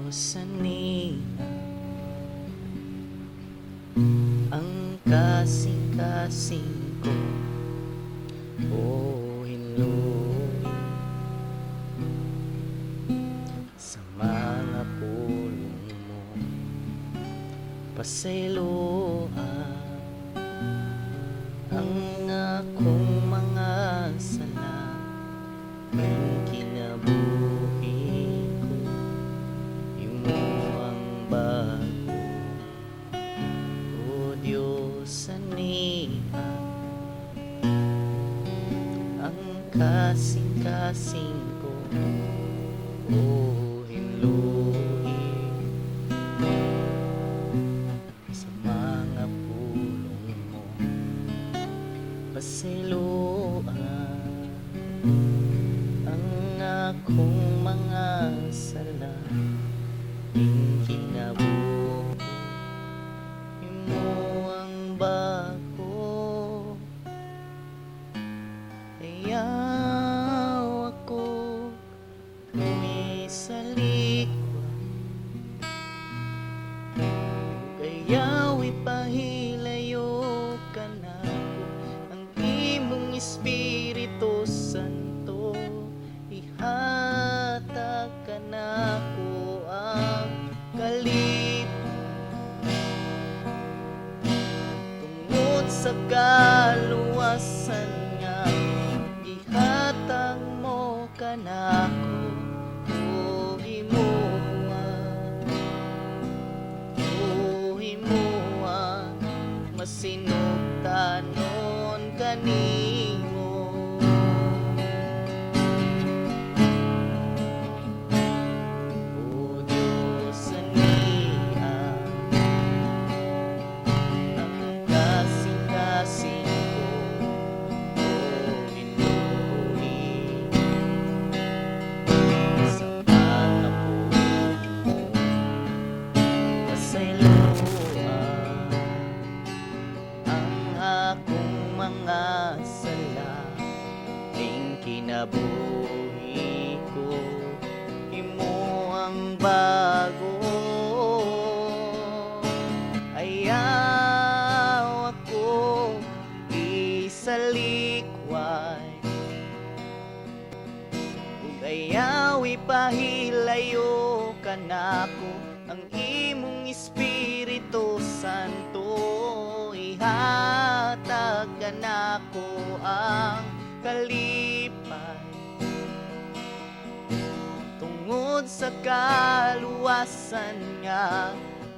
sanina ang kasing-kasing ko o hinluin sa mga pulong mo, pasailoan ang akong mga sala, ang kinabuhi ko, imo ang bago. O Diyos, saniha ang kasing-kasing ko o hinluin sa mga pulong mo, pasiluan ang akong mga sala, ang kinabuhi, imo ang bago. Ayaw ako lumisalikwa, ayaw ipahilayo ka na ang imong Espiritu Santo, ihatag ka na ko ang tungod sa kaluwasan nga, ihatag mo ka na ko o himuha masinugtanon kanimo. O Diyos, saniha ang kasing-kasing ko o hinluin sa mga pulong mo, pasailuan ang akong mga sala, ang kinabuhi ko, imo ang bago. Ayaw ako isalikway, ug ayaw ipahilayo ka nako ang imong Espiritu Santo, ihatag ka nako ang kalipay tungod sa kaluwasan nga,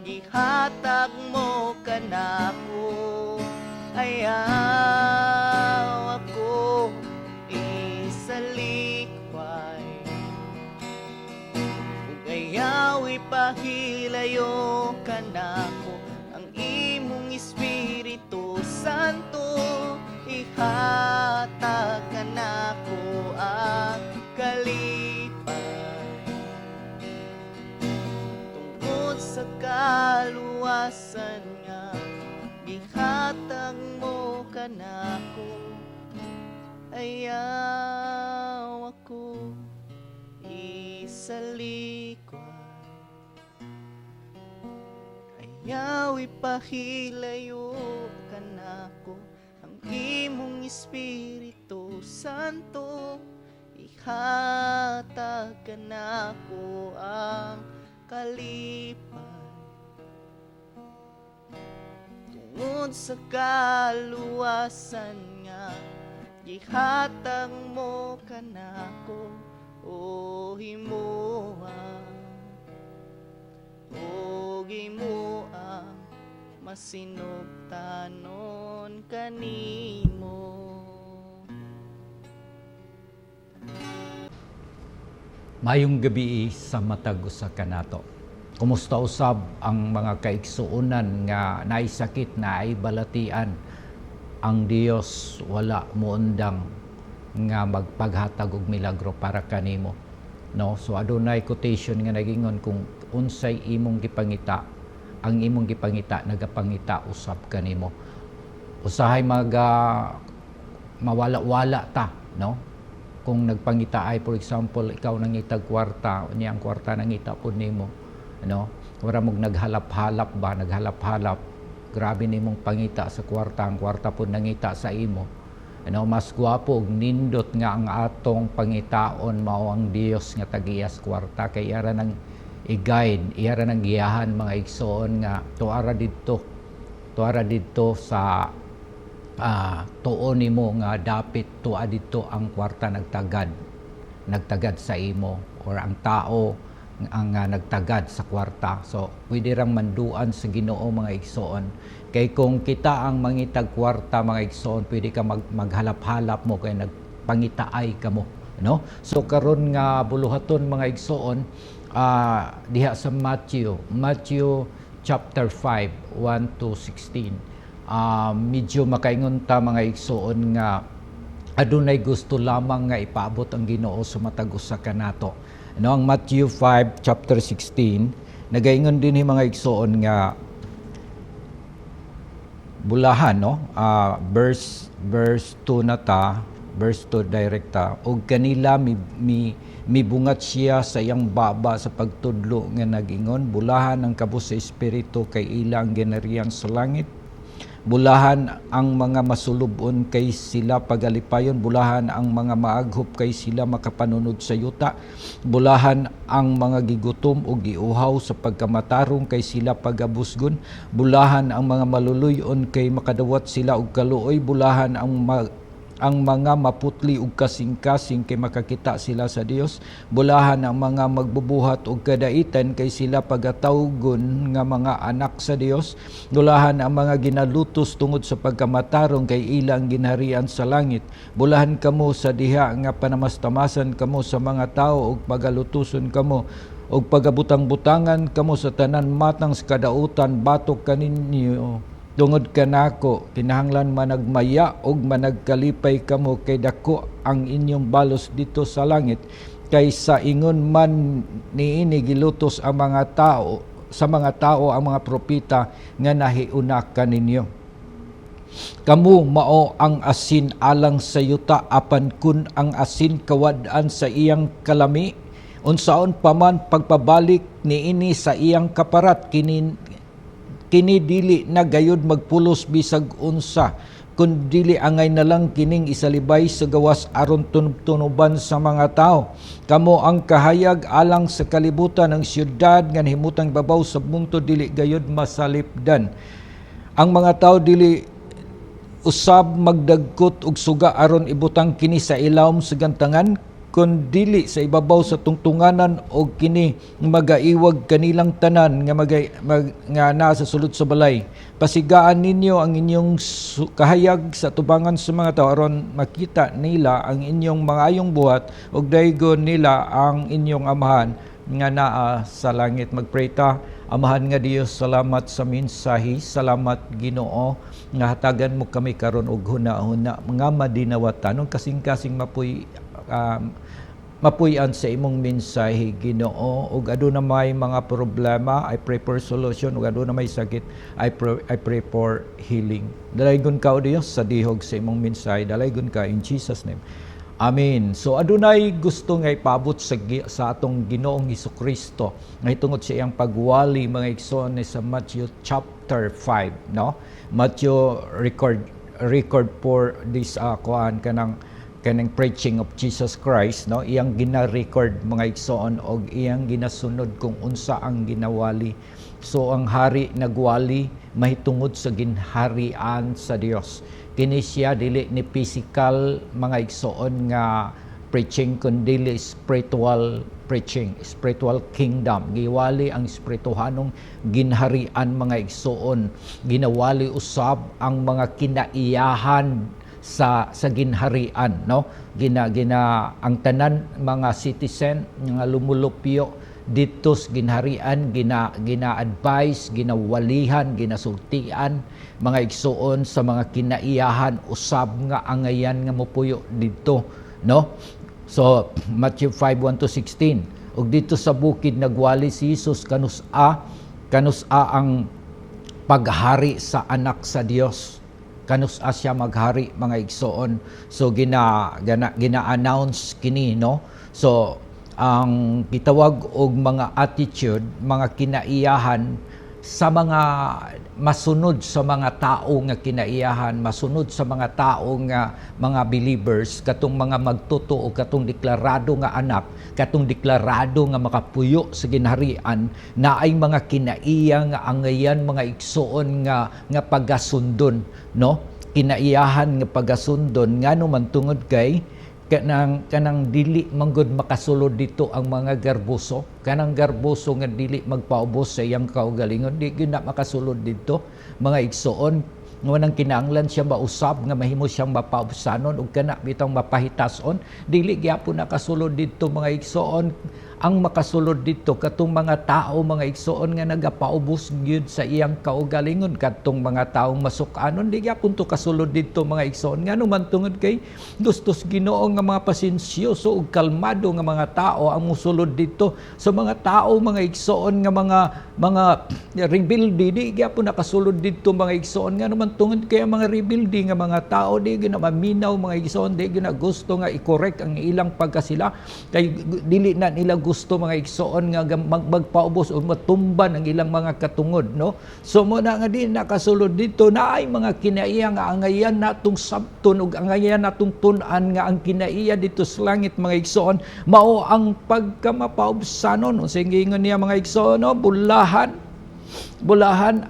gihatag mo ka nako. Ayaw ako isalikway, ug ayaw ipahilayo ka nako ang imong Espiritu Santo, ihatag ka nako ang kalipay tungod sa kaluwasan nga, gihatag mo ka nako. Ayaw ako isalikway, ayaw ipahilayo ka nako ang imong Espiritu Santo, ihatag ka nako ang kalipay tungod sa kaluwasan nga, gihatag mo ka nako o himuha masinugtanon kanimo. Mayong gabi sa matag usa kanato. Kumusta usab ang mga kaigsuonan nga naisakit na ay balatian? Ang Dios wala moundang nga magpaghatag og milagro para kanimo. No, so adunay quotation nga nagingon kung unsay imong gipangita, ang imong gipangita nagapangita usab kanimo. Usahay mawala-wala ta, no? Kung nagpangita ay, for example, ikaw nangitag kwarta, niyang kwarta nangita po nimo, Wala mong naghalap-halap ba, naghalap-halap, grabe nimong pangita sa kwarta, ang kwarta po nangita sa imo. Mas gwapo ug nindot nga ang atong pangitaon mao ang Dios nga tagiyas kwarta, kay iyara nang i-guide, iyara nang giyahan mga igsoon nga tuara didto sa tuon nimo nga dapit tuwa didto ang kwarta nagtagad sa imo, or ang tao ang nagtagad sa kwarta. So pwede rang manduan sa Ginoo mga igsoon, kay kung kita ang mangitag kwarta mga igsoon, pwede ka maghalap-halap mo kay nagpangitaay ka mo, So karon nga buluhaton mga igsoon, diha sa Matthew chapter 5 1 to 16. Medyo makaingon ta mga igsoon nga adunay gusto lamang nga ipaabot ang Ginoo sa matag usa kanato. Ang Matthew 5 chapter 16 nagaingon din mga igsoon nga bulahan, verse 2 na ta, verse 2 direkta, og kanila mibungat siya sa iyang baba sa pagtudlo nga nagingon, bulahan ang kabus sa espiritu kay ilang ginarian sa langit. Bulahan ang mga masulubon kay sila pagalipayon, bulahan ang mga maaghop kay sila makapanunod sa yuta, bulahan ang mga gigutom o giuhaw sa pagkamatarong kay sila pagabusgon, bulahan ang mga maluluyon kay makadawat sila og kaluoy, bulahan ang mga maputli ug kasing-kasing kay makakita sila sa Dios, bulahan ang mga magbubuhat og kadaitan kay sila pagatawgon nga mga anak sa Dios, bulahan ang mga ginalutos tungod sa pagkamatarong kay ilang ginharian sa langit, bulahan kamo sa diha nga panamastamasan kamo sa mga tao ug pagalutuson kamo og pagabutang-butangan kamo sa tanan matang sa kadautan batok kaninyo. Tungod kanako kinahanglan managmaya og managkalipay kamo kay dako ang inyong balos dito sa langit, kaysa ingon man niini gilutos ang mga tao ang mga propeta nga nahiuna kaninyo. Kamu mao ang asin alang sa yuta, apan kun ang asin kawad-an sa iyang kalami, unsaon pa man pagpabalik niini sa iyang kaparat, kini dili na gayud magpulos bisag unsa, kun dili angay na lang kining isalibay sa gawas aron tunuban sa mga tao. Kamo ang kahayag alang sa kalibutan ng syudad nga himutang babaw sa bungto, dili gayud masalipdan. Ang mga tao dili usab magdagkot og suga aron ibutang kini sa ilawom sa gantangan, kun dili sa ibabaw sa tungtunganan og kini magaiwag kanilang tanan nga nasa sulod sa balay. Pasigaan ninyo ang inyong kahayag sa tubangan sa mga tao aron makita nila ang inyong mangayong buhat ug daygon nila ang inyong amahan nga naa sa langit. Magpray ta. Amahan nga Dios, salamat sa mensahe, salamat Ginoo nga hatagan mo kami karon og huna-huna nga madinawatan kasing-kasing mapuy-an sa imong mensahe Ginoo, ug aduna may mga problema, I pray for solution, ug aduna may sakit, I pray for healing. Dalaygon ka o Dios sa dihog sa imong mensahe, dalaygon ka in Jesus name. Amen. So adunay gusto nga ipabot sa atong Ginoong Hesukristo nga tungod sa iyang pagwali mga igsoon sa Matthew chapter 5, Matthew record for this kanang preaching of Jesus Christ, iyang gina-record mga igsoon og iyang ginasunod kung unsa ang ginawali. So ang hari nagwali mahitungod sa ginharian sa Dios. Kini siya dili ni physical mga igsoon nga preaching, kundi spiritual preaching, spiritual kingdom. Giwali ang espirituhanong ginharian mga igsoon. Ginawali usab ang mga kinaiyahan sa ginharian, ang tanan mga citizen nga lumulupyo dito sa ginharian, gina-advise, ginawalihan, ginasultian mga igsoon sa mga kinaiyahan usab nga angayan nga mopuyo dito, So Matthew 5:1 to 16, ug dito sa bukid nagwali si Jesus kanus-a ang paghari sa anak sa Dios. Kanus-a siya maghari mga igsoon. So gina-announce kini, So ang gitawag og mga attitude, mga kinaiyahan sa mga masunod sa mga tao nga kinaiyahan, masunod sa mga tao nga mga believers, katong mga magtotoo, katong deklarado nga anak, katong deklarado nga makapuyo sa ginharian, na ay mga kinaiya nga angayan mga igsoon nga pagasundon, no? Kinaiyahan nga pagasundon ngano man tungod kay kanang dili manggod makasulod dito ang mga garbuso, kanang garbuso nga dili magpaubos sa iyang kaugalingon, di gyud na makasulod dito mga igsoon, nga nang kinahanglan siya mausab nga mahimo siyang mapaubsanon ug kana bitang mapahitason, dili gyapon nakasulod dito mga igsoon. Ang makasulod dito katong mga tao mga igsoon nga nagapaubos gyud sa iyang kaugalingon, katong mga taong masukanon, di gyapon to kasulod dito mga igsoon. Ngano man tungod kay gustos Ginoo nga mga pasensyoso ug kalmado nga mga tao ang mosulod dito sa mga tao mga igsoon nga mga rebelde, di gyapon nakasulod dito mga igsoon. Ngano man tungod kay ang mga rebelde nga mga tao di gyud na maminaw mga igsoon, di gyud na gusto nga i-correct ang ilang pagkasila, kay dili na nila gusto mga igsoon nga magpaubos o matumban ang ilang mga katungod, no? So mo na nga di nakasulod dito na ay mga kinaiya nga angayan natong sabton ug angayan natong tun-an nga ang kinaiya dito sa langit mga igsoon mao ang pagkamapaubsanon. Unsay gingon niya mga igsoon, no? Bulahan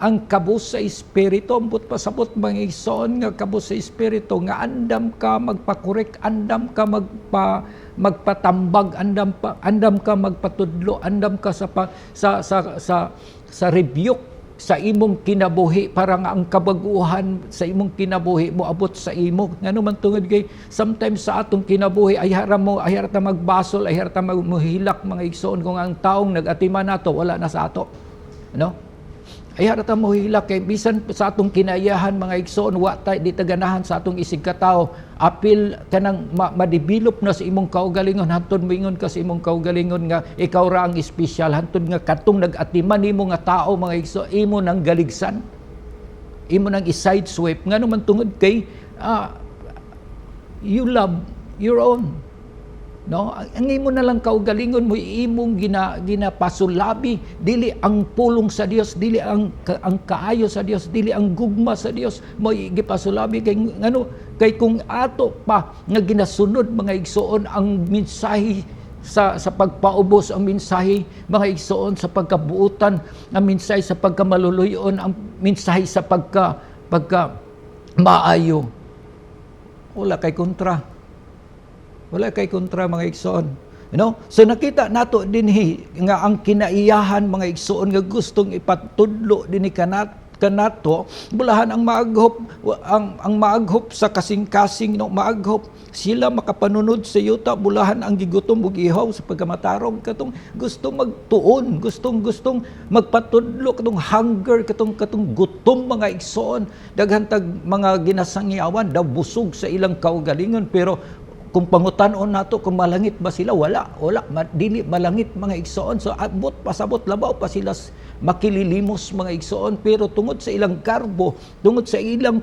ang kabus sa espiritu, ambot pasabot mga igsoon nga kabus sa espiritu nga andam ka magpakorek, andam ka magpatambag, andam ka magpatudlo, andam ka sa rebuke sa imong kinabuhi, para nga ang kabaguhan sa imong kinabuhi mo abot sa imo. Ngano man tungod kay sometimes sa atong kinabuhi ay harata magbasol, ay harata magmuhilak mga igsoon kung ang taong nag-atiman nato wala na sa ato, no? Ay harata mo hilak kay bisan sa atong kinaiyahan mga igsoon wa tay di taganahan sa atong isig katao, apil kanang ma-develop na sa imong kaugalingon, hantod moingon ka sa imong kaugalingon nga ikaw ra ang espesyal, hantod nga katong nag-atiman nimo nga tao mga igsoon imo nang galigsan, imo nang i-side swipe. Ngano man tungod kay you love your own, no? Ang imo na lang kaugalingon mo imong ginapasulabi, dili ang pulong sa Dios, dili ang kaayo sa Dios, dili ang gugma sa Dios mo gipasulabi kay ngano kay kung ato pa nga ginasunod mga igsoon ang mensahe sa pagpaubos, ang mensahe mga igsoon sa pagkabuutan, ang mensahe sa pagkamaluluyon, ang mensahe sa pagka maayo, wala kay kontra. Wala kay kontra mga igsoon. You know? So nakita nato dinhi nga ang kinaiyahan mga igsoon nga gustong ipatudlo dinhi kanato, bulahan ang maaghop sa kasing-kasing, no, maaghop sila makapanunod sa yuta, bulahan ang gigutom ug ihaw sa pagkamatarong, katong gustong magtuon, gustong magpatudlo, katong hunger, katong gutom mga igsoon, daghantag mga ginasangyawan daw busog sa ilang kaugalingon, pero kung pangutan-on nato kung malangit ba sila, wala dili malangit mga igsoon. So abot pasabot labaw pa sila makililimos mga igsoon, pero tungod sa ilang karbo, tungod sa ilang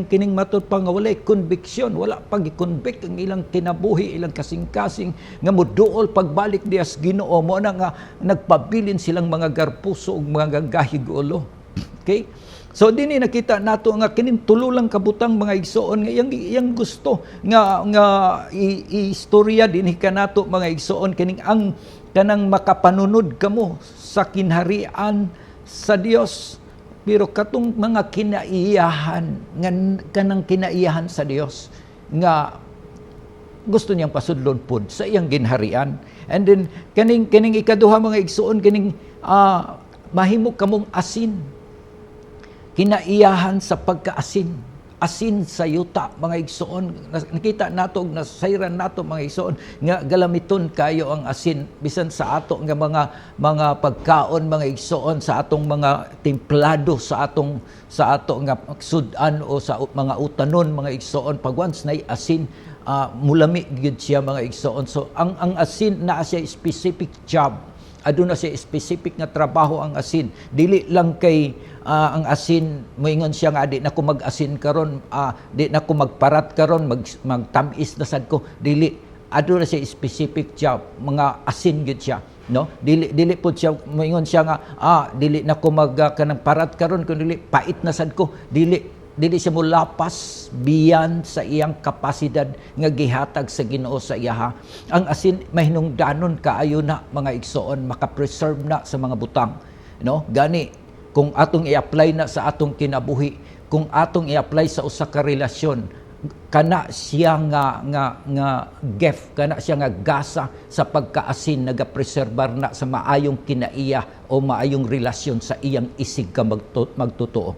kining matud pa nga walay conviction, wala pag-convict ang ilang kinabuhi, ilang kasing-kasing nga moduol pagbalik dias Ginoo, mo na nga nagpabilin silang mga garpuso ug mga gagahig ulo. Okay? So dinhi nakita nato nga kining tulo lang kabutang mga igsoon nga iyang gusto nga istorya dinhi kanato mga igsoon, kining ang kanang makapanunod kamo sa kinharian sa Dios, pero katong mga kinaiyahan nga kanang kinaiyahan sa Dios nga gusto niyang pasudlon pod sa iyang ginharian. And then kining ikaduha mga igsoon, kining mahimo kamong asin, kinaiyahan sa pagkaasin, asin sa yuta mga igsoon. Nakita nato nasayran nato mga igsoon nga galamiton kayo ang asin bisan sa ato nga mga pagkaon mga igsoon, sa atong mga templado, sa ato nga sudan o sa mga utanon mga igsoon, pag once na asin mulami gyud siya mga igsoon. So ang asin naa siya specific job, aduna siya specific nga trabaho ang asin, dili lang kay ang asin moingon siya nga di na ko mag-asin karon, di na ko magparat karon, magtamis na sad ko, dili. aduna siya specific siya mga asin gid siya, no? Dili pud siya moingon siya nga dili na ko kanang parat karon kun dili pait na sad ko, dili siya mulapas beyond sa iyang kapasidad nga gihatag sa Ginoo sa iyaha. Ang asin mahinungdanon kaayo na mga igsoon, maka-preserve na sa mga butang, no? Gani kung atong i-apply na sa atong kinabuhi, kung atong i-apply sa usa ka relasyon, kana siya nga gift, kana siya nga gasa sa pagkaasin, nagapreserbar na sa maayong kinaiya o maayong relasyon sa iyang isig ka magtotoo,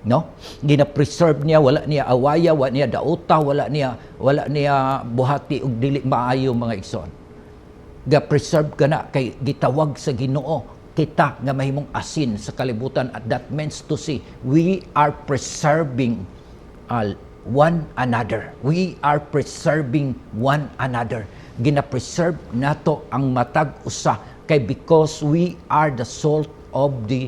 no? Gina-preserve niya, wala niya awaya, wala niya dauta, wala niya buhati og dili maayo mga igsoon. Ga-preserve kana kay gitawag sa Ginoo kita nga mahimong asin sa kalibutan, at that means to say we are preserving one another. We are preserving one another. Gina-preserve nato ang matag usa kay because we are the salt of the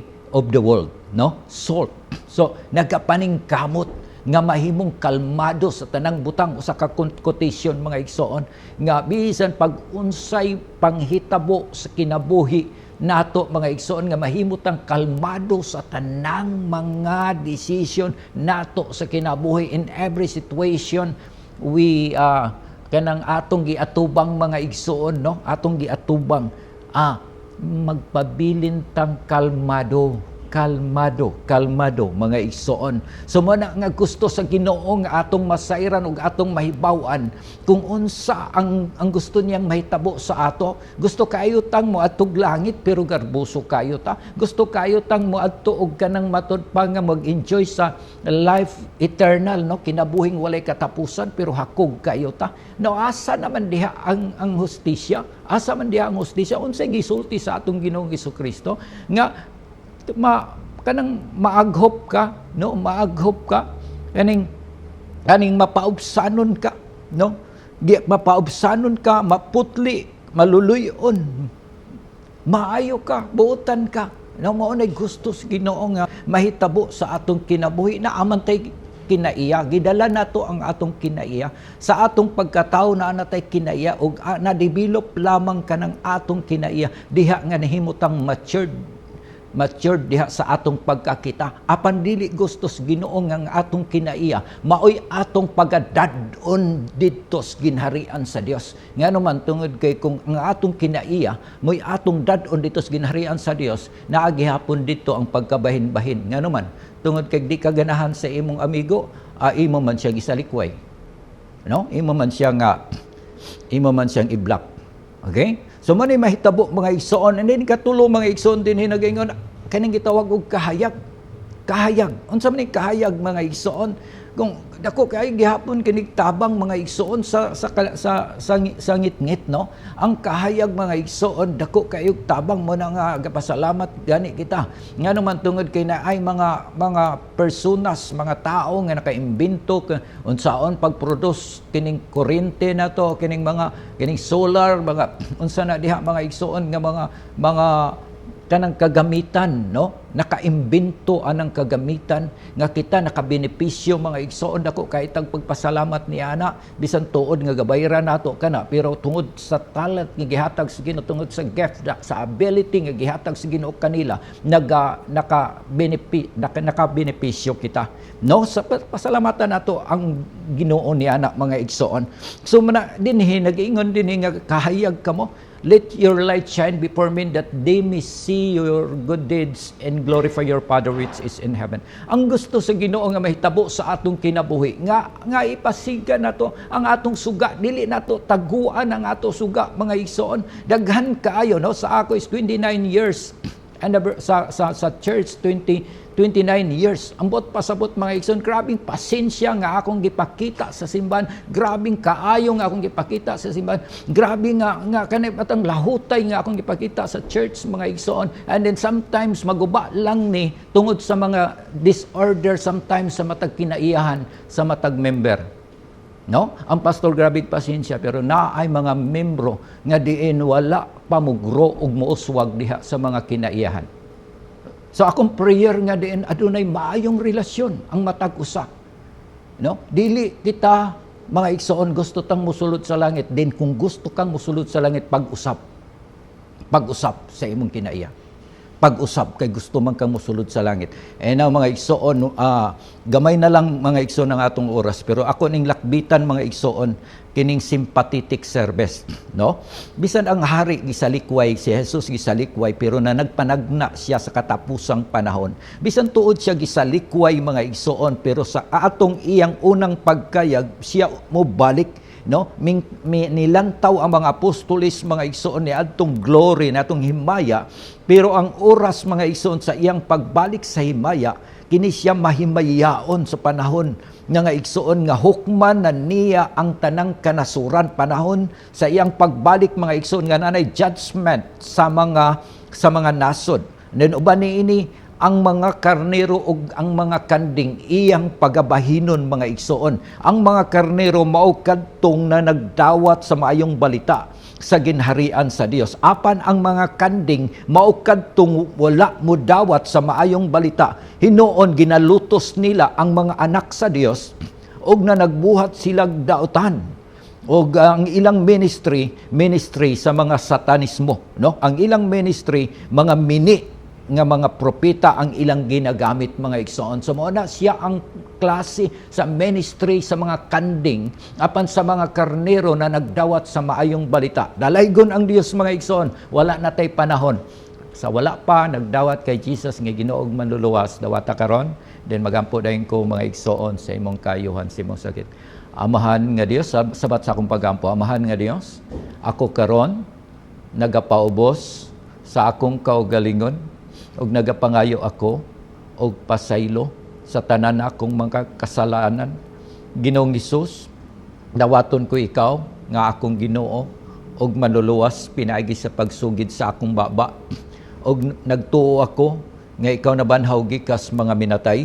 world, no? Salt. So nagapaning kamot nga mahimong kalmado sa tanang butang, usa ka quotation mga igsoon nga bisan pag unsay panghitabo sa kinabuhi nato mga igsoon nga mahimutang kalmado sa tanang mga decision nato sa kinabuhi in every situation. We kanang atong giatubang mga igsoon, no? Atong giatubang magpabilin tang kalmado mga igsoon. So mo na nga gusto sa Ginoo nga atong masairan ug atong mahibaw-an kung unsa ang gusto niyang mahitabo sa ato. Gusto kayo tang mo atog langit pero garbuso kayo ta. Gusto kayo tang mo adto og kanang matud pa nga mag-enjoy sa life eternal, no? Kinabuhing walay katapusan pero hakog kayo ta. No, asa naman diha ang hustisya? Asa man diha ang hustisya? Unsay gisulti sa atong Ginoong Hesukristo nga kanang maaghop ka, no? Maaghop ka, kaning mapaubsanon ka, no? Mapaubsanon ka, maputli, maluluyon, maayo ka, buotan ka, no? Mao nay gusto sa Ginoo nga mahitabo sa atong kinabuhi na amantay kinaiya. Gidala nato ang atong kinaiya sa atong pagkatao na natay kinaiya ug na-develop lamang kanang atong kinaiya diha nga nahimutang matured diha sa atong pagkakita. Apan dili gustos Ginoo nga ang atong kinaiya maoy atong pagadad-on didto sa ginharian sa Dios. Ngano man tungod kay kung ang atong kinaiya moy atong dad-on didto sa ginharian sa Dios, naa gihapon didto ang pagkabahin-bahin. Ngano man tungod kay di ka ganahan sa imong amigo, imo man siya gisalikway, no? Imo man siyang i-block. Okay? So man ay mahitabo mga igsoon, and then katulo mga igsoon din hinagayon kaning gitawag og kahayag. Kahayag. Unsa man ni kahayag mga igsoon? Kung dako kay gihapon kinig tabang mga igsoon sa ngit-ngit, no? Ang kahayag mga igsoon dako kayo tabang mo na nga gapasalamat gani kita. Ngano man tungod kay na ay mga personas, mga tao nga nakaimbento unsaon pagproduce kining kuryente na to, kining solar, mga unsa na diha mga igsoon nga mga kanang kagamitan, no? Nakaimbento anang kagamitan nga kita nakabenepisyo mga igsoon dako kay tag pagpasalamat ni ana bisan tuod nga gabayran nato kana, pero tungod sa talat nga gihatag sa Ginoo, tungod sa gift sa ability nga gihatag sa Ginoo kanila, nakabenepisyo kita, no? Sa pasalamatan nato ang Ginoo ni ana mga igsoon. So dinhi nag-ingon dinhi nga kahayag kamo. Let your light shine before men that they may see your good deeds and glorify your Father which is in heaven. Ang gusto sa Ginoo nga mahitabo sa atong kinabuhi nga ipasiga nato ang atong suga, dili nato taguan ang ato suga mga igsoon. Daghan kaayo, no? Sa ako is 29 years and sa church 29 years. Ambot pasabot mga igsoon, grabing pasensya nga akong gipakita sa simbahan, grabing kaayo nga akong gipakita sa simbahan, grabe nga kanay patang lahutay nga akong gipakita sa church mga igsoon. And then sometimes maguba lang ni tungod sa mga disorder, sometimes sa matag kinaiyahan sa matag member, no? Ang pastor grabing pasensya, pero naay mga membro nga diin wala pamugro ug muuswag diha sa mga kinaiyahan. So akong prayer nga diin adunay maayong relasyon ang matag usa, no? Dili kita Mga igsoon, gusto tang musulod sa langit. Din kung gusto kang musulod sa langit, pag-usap. Pag-usap sa imong kinaiya. Pag-usap kay gusto man kang musulod sa langit. Now mga igsoon, gamay na lang mga igsoon ang atong oras, pero ako ning lakbitan mga igsoon kining sympathetic service, no? Bisan ang hari gisalikway, si Jesus gisalikway, pero na nagpanagna siya sa katapusang panahon. Bisan tuod siya gisalikway mga igsoon, pero sa atong iyang unang pagkayag siya mo balik, no? Nilantaw ang mga apostolis mga igsoon ni adtong glory natong himaya, pero ang oras mga igsoon sa iyang pagbalik sa himaya kini siya mahimayaon sa panahon nga igsoon nga hukman na niya ang tanang kanasuran, panahon sa iyang pagbalik mga igsoon nga nanay judgment sa mga nasod. Then uban niini ang mga karnero ug ang mga kanding iyang pagabahinon mga igsoon. Ang mga karnero mao kadtong na nagdawat sa maayong balita sa ginharian sa Dios. Apan ang mga kanding mao kadtong wala mo dawat sa maayong balita. Hinuon ginalutos nila ang mga anak sa Dios ug na nagbuhat silang dautan. O ang ilang ministry sa mga satanismo, no? Ang ilang ministry mga mini nga mga propeta ang ilang ginagamit mga igsoon. So mao na siya ang klase sa ministry sa mga kanding apan sa mga karnero na nagdawat sa maayong balita. Dalaygon ang Dios mga igsoon, wala na tay panahon. Sa wala pa nagdawat kay Jesus nga Ginoong manluluwas, dawata karon, then magampo dayon ko mga igsoon sa imong kayuhan, sa imong sakit. Amahan nga Dios, sabat sa akong pagampo, amahan nga Dios, ako karon nagapaubos sa akong kaugalingon ug nagapangayo ako og pasaylo sa tanan akong mga kasalanan. Ginoong Hesus, dawaton ko ikaw nga akong Ginoo og manluluwas pinaagi sa pagsugid sa akong baba. Og nagtuo ako nga ikaw nabanhaw gikas mga minatay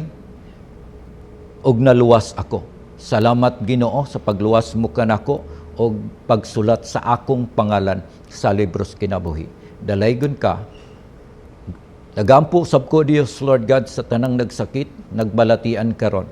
og naluwas ako. Salamat Ginoo sa pagluwas mo kanako og pagsulat sa akong pangalan sa libros kinabuhi. Dalaygon ka. Nagaampo sab ko Dios Lord God sa tanang nagsakit, nagbalatian karon.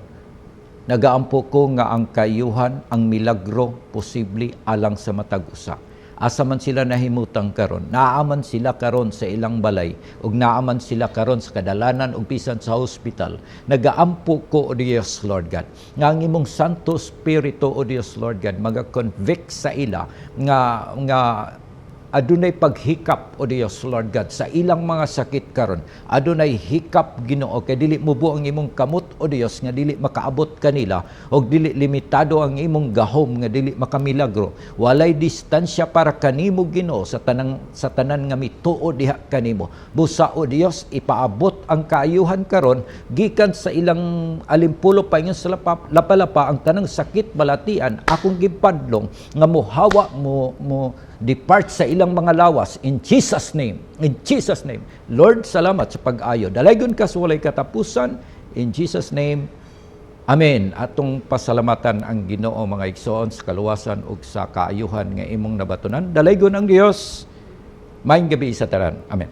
Nagaampo ko nga ang kayuhan, ang milagro posible alang sa matag usa. Asa man sila nahimutang karon, naaman sila karon sa ilang balay ug naaman sila karon sa kadalanan ug bisan sa hospital. Nagaampo ko o Dios Lord God nga ang imong Santo Espiritu o Dios Lord God maga-convict sa ila nga adunay paghikap o Dios Lord God sa ilang mga sakit karon. Adunay hikap Ginoo kay dili mubo ang imong kamot o Dios nga dili makaabot kanila og dili limitado ang imong gahom nga dili makamilagro. Walay distansya para kanimo Ginoo sa tanan nga mituo diha kanimo. Busa o Dios ipaabot ang kaayuhan karon gikan sa ilang alimpulo pa ingon sa lapalapa ang tanang sakit balatian akong gipadlong nga mohawa mo depart sa ilang mga lawas in Jesus name. In Jesus name. Lord, salamat sa pag-ayo. Dalaygon ka sa walay katapusan in Jesus name. Amen. Atong pasalamatan ang Ginoo mga igsoon sa kaluwasan ug sa kaayuhan nga imong nabatunan. Dalaygon ang Dios. Maayong gabi sa tanan. Amen.